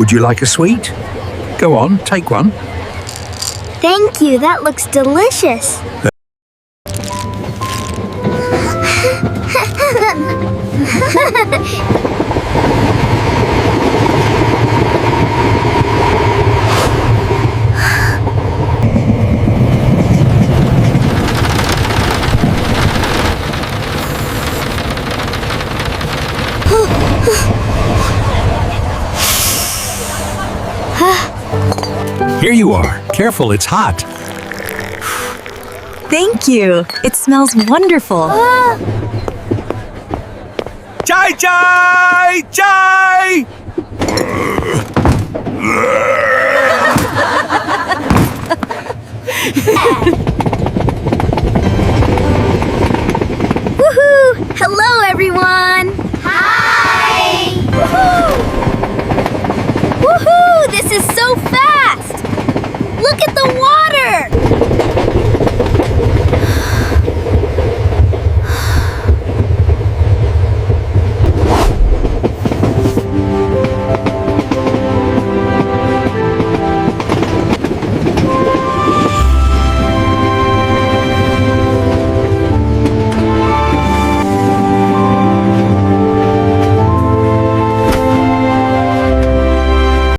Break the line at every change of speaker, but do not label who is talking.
Would you like a sweet? Go on, take one.
Thank you, that looks delicious.
Here you are. Careful, it's hot.
Thank you. It smells wonderful.
Chai chai! Chai!